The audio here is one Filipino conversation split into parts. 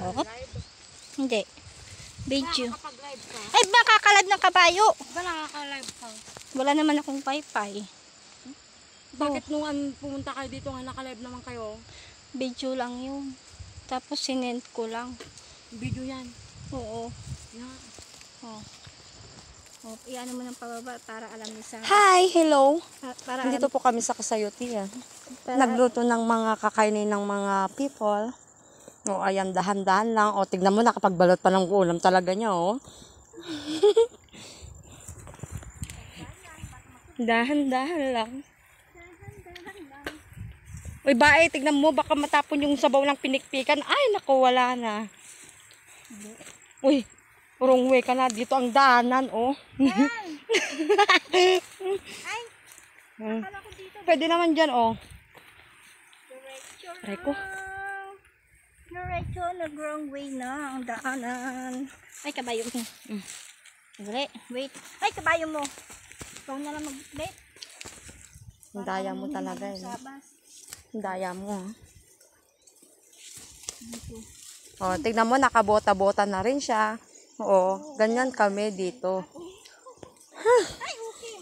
Oh. Hindi. Video. Nakakapag-live ka? Ay, baka kalad ng kabayo. Ba nakaka-live ka? Wala naman akong wifi. Bakit nung pumunta kayo dito nga naka-live naman kayo? Video lang yun. Tapos sinend ko lang. Video yan. Oo. Yan. Oh. Oh, iyan mo ng pababa para alam ni Sarah. Hi, hello. Para Dito alam, po kami sa Kasayuti. para, Nagluto ng mga kakainin ng mga people. O, ayan, dahan-dahan lang. O, tignan mo, nakapagbalot pa ng ulam talaga niya, o. Dahan-dahan lang. Uy, bae, tignan mo, baka matapon yung sabaw ng pinikpikan. Ay, naku, wala na. Uy, wrong way ka na. Dito ang daanan, o. ay, akala ko dito. Pwede naman dyan, o. Aray ko. Diretso, nag-wrong way na ang daanan. Ay, kabayo mo. Wait. Ay, kabayo mo. Ikaw na lang mag-wait. Ang daya mo talaga, eh. Ang daya mo, ha. O, tignan mo, nakabota-bota na rin siya. Oo, ganyan kami dito. Ay, okay.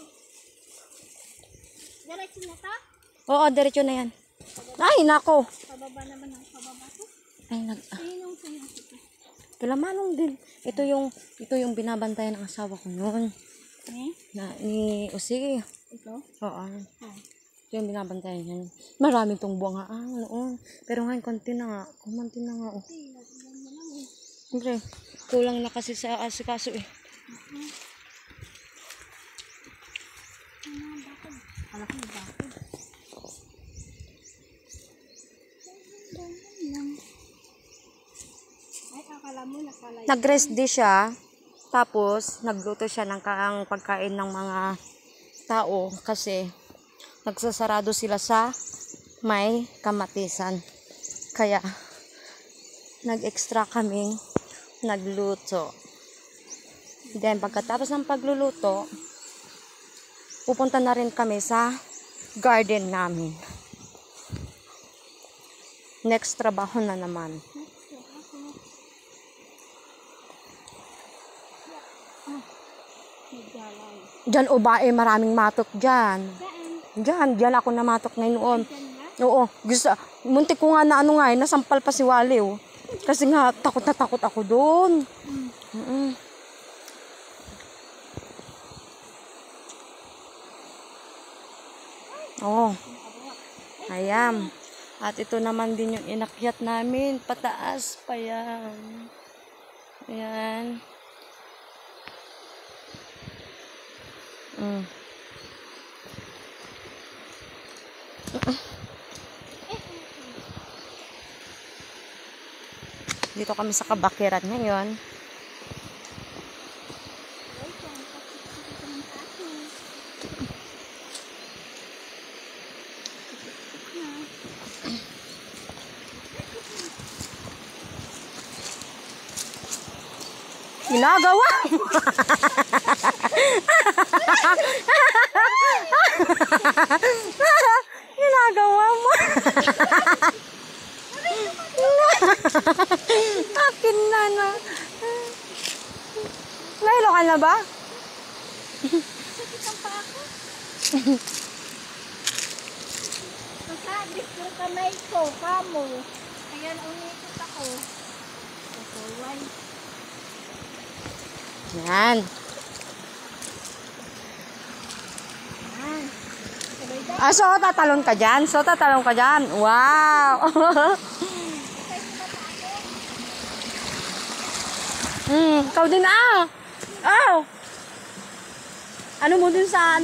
Diretso na ta? Oo, diretso na yan. Ay, nako. Pababa naman ang pababa ko. Ay, Sinong kalamanong din. Ito yung binabantayan ng asawa ko noon. Eh? Ni Usi. Ito? Oo. Ito yung binabantayan niya. Maraming tong bunga noon. Pero ngayon, konti na nga. Kumanti na nga. Oh. Siyempre, kulang na kasi sa asikaso eh. Alam mo bakit? Ay, akala mo nakalayo. Nag-rest day siya. Tapos, nagluto siya ng pagkain ng mga tao. Kasi, nagsasarado sila sa may kamatisan. Kaya, nag-extra kaming nagluto. Then, pagkatapos ng pagluluto, pupunta na rin kami sa garden namin. Next trabaho na naman. Diyan o ba maraming matok dyan. Diyan ako namatok ngayon. Oo, gusto, muntik ko nga na nasampal pa si Wally, oh. Kasi nga, takot na takot ako doon. Oh, ayan. At ito naman din yung inakyat namin. Pataas pa yan. Ayan. Dito kami sa Kabakiran ngayon. Ginagawa mo. Ginagawa mo. Akin na. Nahilo ka na ba? Masabit yung kamay ko, kamo. Ayan, unikot ako. Okay, Yan. So, tatalon ka dyan? Wow! Ikaw din Oh! Ano mo dun sa